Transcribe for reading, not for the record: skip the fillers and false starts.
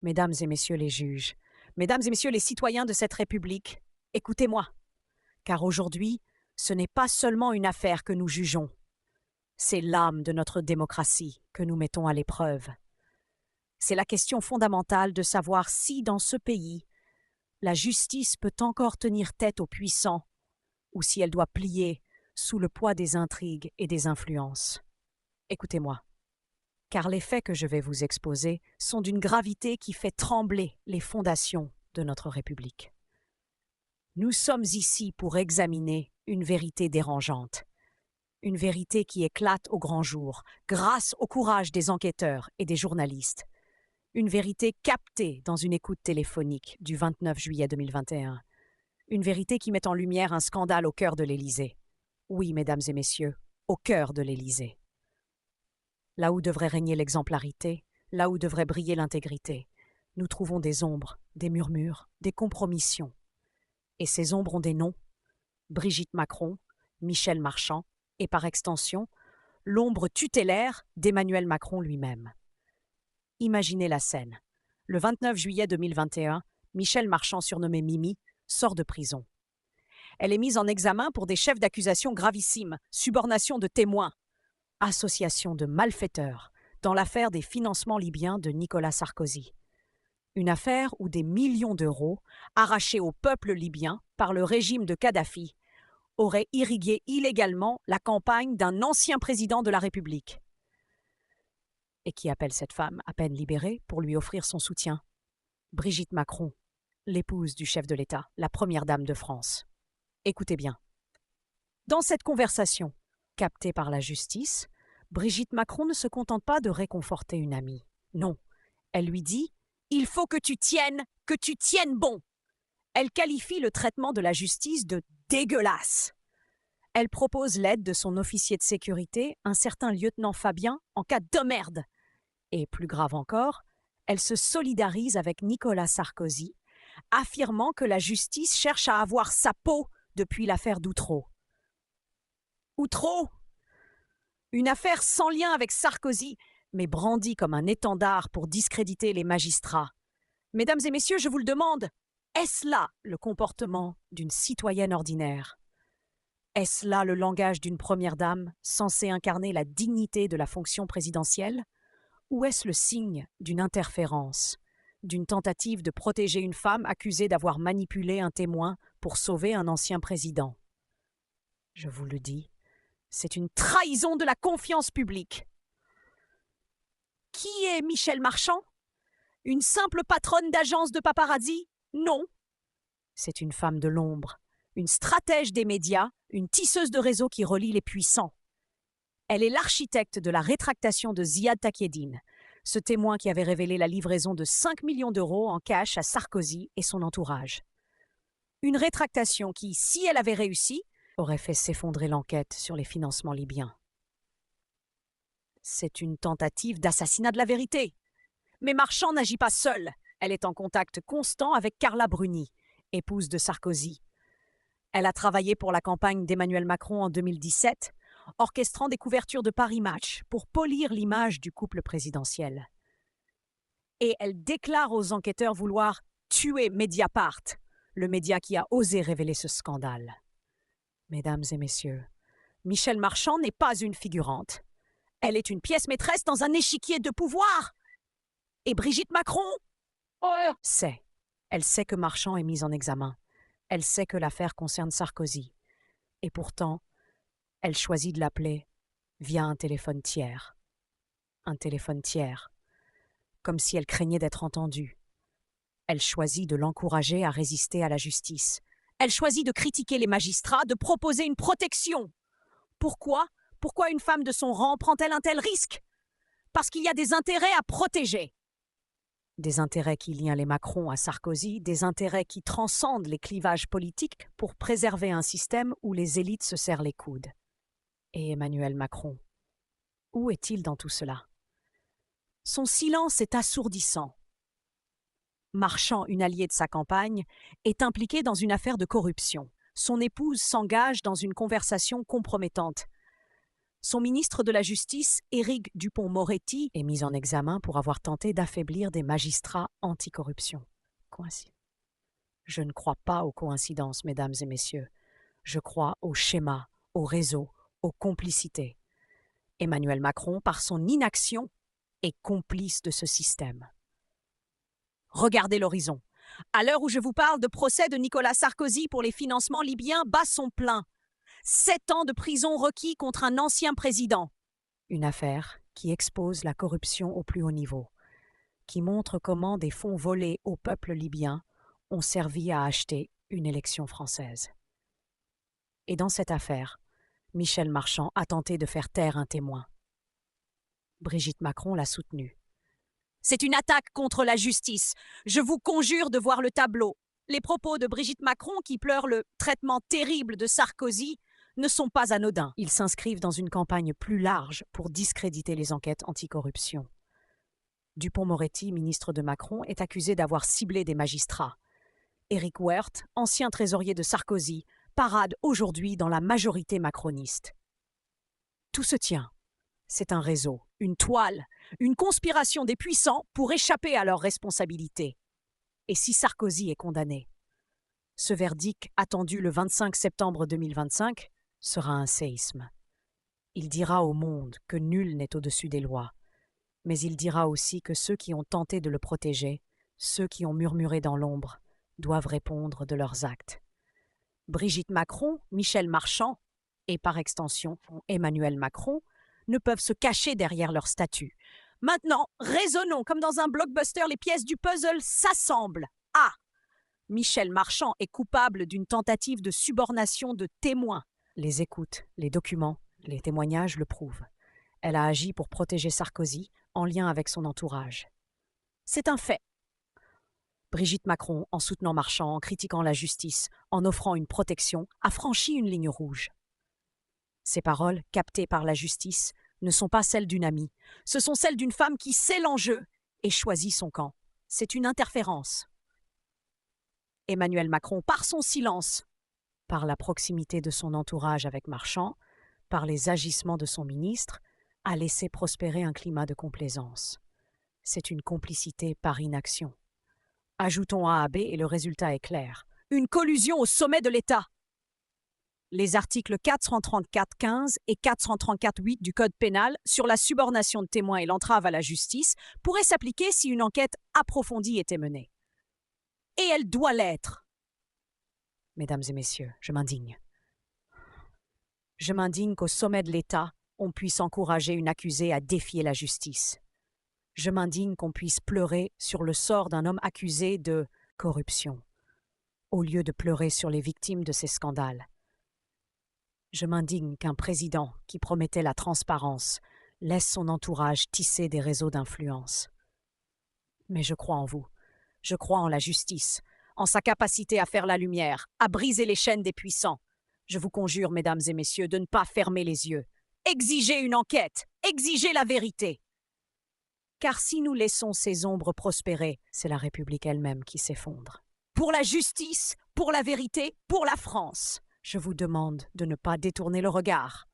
Mesdames et messieurs les juges, mesdames et messieurs les citoyens de cette République, écoutez-moi, car aujourd'hui, ce n'est pas seulement une affaire que nous jugeons, c'est l'âme de notre démocratie que nous mettons à l'épreuve. C'est la question fondamentale de savoir si, dans ce pays, la justice peut encore tenir tête aux puissants ou si elle doit plier sous le poids des intrigues et des influences. Écoutez-moi, car les faits que je vais vous exposer sont d'une gravité qui fait trembler les fondations de notre République. Nous sommes ici pour examiner une vérité dérangeante, une vérité qui éclate au grand jour grâce au courage des enquêteurs et des journalistes, une vérité captée dans une écoute téléphonique du 29 juillet 2021, une vérité qui met en lumière un scandale au cœur de l'Élysée. Oui, mesdames et messieurs, au cœur de l'Élysée. Là où devrait régner l'exemplarité, là où devrait briller l'intégrité, nous trouvons des ombres, des murmures, des compromissions. Et ces ombres ont des noms: Brigitte Macron, Michel Marchand, et par extension, l'ombre tutélaire d'Emmanuel Macron lui-même. Imaginez la scène. Le 29 juillet 2021, Michel Marchand, surnommé Mimi, sort de prison. Elle est mise en examen pour des chefs d'accusation gravissimes, subornation de témoins, association de malfaiteurs, dans l'affaire des financements libyens de Nicolas Sarkozy. Une affaire où des millions d'euros, arrachés au peuple libyen par le régime de Kadhafi, auraient irrigué illégalement la campagne d'un ancien président de la République. Et qui appelle cette femme, à peine libérée, pour lui offrir son soutien? Brigitte Macron, l'épouse du chef de l'État, la première dame de France. Écoutez bien. Dans cette conversation, captée par la justice, Brigitte Macron ne se contente pas de réconforter une amie. Non, elle lui dit « Il faut que tu tiennes bon !» Elle qualifie le traitement de la justice de « dégueulasse ». Elle propose l'aide de son officier de sécurité, un certain lieutenant Fabien, en cas de merde. Et plus grave encore, elle se solidarise avec Nicolas Sarkozy, affirmant que la justice cherche à avoir sa peau depuis l'affaire d'Outreau. Outreau, une affaire sans lien avec Sarkozy, mais brandie comme un étendard pour discréditer les magistrats. Mesdames et messieurs, je vous le demande, est-ce là le comportement d'une citoyenne ordinaire? Est-ce là le langage d'une première dame censée incarner la dignité de la fonction présidentielle? Ou est-ce le signe d'une interférence, d'une tentative de protéger une femme accusée d'avoir manipulé un témoin pour sauver un ancien président? Je vous le dis, c'est une trahison de la confiance publique. Qui est Michel Marchand? Une simple patronne d'agence de paparazzi? Non. C'est une femme de l'ombre, une stratège des médias, une tisseuse de réseau qui relie les puissants. Elle est l'architecte de la rétractation de Ziad Takieddine, ce témoin qui avait révélé la livraison de 5 millions d'euros en cash à Sarkozy et son entourage. Une rétractation qui, si elle avait réussi, aurait fait s'effondrer l'enquête sur les financements libyens. C'est une tentative d'assassinat de la vérité. Mais Marchand n'agit pas seule. Elle est en contact constant avec Carla Bruni, épouse de Sarkozy. Elle a travaillé pour la campagne d'Emmanuel Macron en 2017, orchestrant des couvertures de Paris Match pour polir l'image du couple présidentiel. Et elle déclare aux enquêteurs vouloir tuer Mediapart, le média qui a osé révéler ce scandale. Mesdames et messieurs, Michel Marchand n'est pas une figurante. Elle est une pièce maîtresse dans un échiquier de pouvoir. Et Brigitte Macron sait. Elle sait que Marchand est mise en examen. Elle sait que l'affaire concerne Sarkozy. Et pourtant, elle choisit de l'appeler via un téléphone tiers. Un téléphone tiers. Comme si elle craignait d'être entendue. Elle choisit de l'encourager à résister à la justice. Elle choisit de critiquer les magistrats, de proposer une protection. Pourquoi? Pourquoi une femme de son rang prend-elle un tel risque? Parce qu'il y a des intérêts à protéger. Des intérêts qui lient les Macron à Sarkozy, des intérêts qui transcendent les clivages politiques pour préserver un système où les élites se serrent les coudes. Et Emmanuel Macron, où est-il dans tout cela? Son silence est assourdissant. Marchand, une alliée de sa campagne, est impliqué dans une affaire de corruption. Son épouse s'engage dans une conversation compromettante. Son ministre de la Justice, Éric Dupond-Moretti, est mis en examen pour avoir tenté d'affaiblir des magistrats anticorruption. Coïncidence. Je ne crois pas aux coïncidences, mesdames et messieurs. Je crois au schéma, au réseau, aux complicités. Emmanuel Macron, par son inaction, est complice de ce système. Regardez l'horizon. À l'heure où je vous parle, de procès de Nicolas Sarkozy pour les financements libyens bat son plein. 7 ans de prison requis contre un ancien président. Une affaire qui expose la corruption au plus haut niveau, qui montre comment des fonds volés au peuple libyen ont servi à acheter une élection française. Et dans cette affaire, Michel Marchand a tenté de faire taire un témoin. Brigitte Macron l'a soutenu. C'est une attaque contre la justice. Je vous conjure de voir le tableau. Les propos de Brigitte Macron, qui pleure le traitement terrible de Sarkozy, ne sont pas anodins. Ils s'inscrivent dans une campagne plus large pour discréditer les enquêtes anticorruption. Dupond-Moretti, ministre de Macron, est accusé d'avoir ciblé des magistrats. Éric Woerth, ancien trésorier de Sarkozy, parade aujourd'hui dans la majorité macroniste. Tout se tient. C'est un réseau, une toile, une conspiration des puissants pour échapper à leurs responsabilités. Et si Sarkozy est condamné, ce verdict, attendu le 25 septembre 2025, sera un séisme. Il dira au monde que nul n'est au-dessus des lois, mais il dira aussi que ceux qui ont tenté de le protéger, ceux qui ont murmuré dans l'ombre, doivent répondre de leurs actes. Brigitte Macron, Michel Marchand et par extension Emmanuel Macron ne peuvent se cacher derrière leur statut. Maintenant, raisonnons comme dans un blockbuster, les pièces du puzzle s'assemblent. Ah! Michel Marchand est coupable d'une tentative de subornation de témoins. Les écoutes, les documents, les témoignages le prouvent. Elle a agi pour protéger Sarkozy en lien avec son entourage. C'est un fait. Brigitte Macron, en soutenant Marchand, en critiquant la justice, en offrant une protection, a franchi une ligne rouge. Ces paroles, captées par la justice, ne sont pas celles d'une amie. Ce sont celles d'une femme qui sait l'enjeu et choisit son camp. C'est une interférence. Emmanuel Macron, par son silence, par la proximité de son entourage avec Marchand, par les agissements de son ministre, a laissé prospérer un climat de complaisance. C'est une complicité par inaction. Ajoutons A à B et le résultat est clair. Une collusion au sommet de l'État. Les articles 434-15 et 434-8 du Code pénal sur la subornation de témoins et l'entrave à la justice pourraient s'appliquer si une enquête approfondie était menée. Et elle doit l'être. Mesdames et messieurs, je m'indigne. Je m'indigne qu'au sommet de l'État, on puisse encourager une accusée à défier la justice. Je m'indigne qu'on puisse pleurer sur le sort d'un homme accusé de corruption, au lieu de pleurer sur les victimes de ces scandales. Je m'indigne qu'un président qui promettait la transparence laisse son entourage tisser des réseaux d'influence. Mais je crois en vous. Je crois en la justice, en sa capacité à faire la lumière, à briser les chaînes des puissants. Je vous conjure, mesdames et messieurs, de ne pas fermer les yeux. Exigez une enquête, exigez la vérité. Car si nous laissons ces ombres prospérer, c'est la République elle-même qui s'effondre. Pour la justice, pour la vérité, pour la France, je vous demande de ne pas détourner le regard.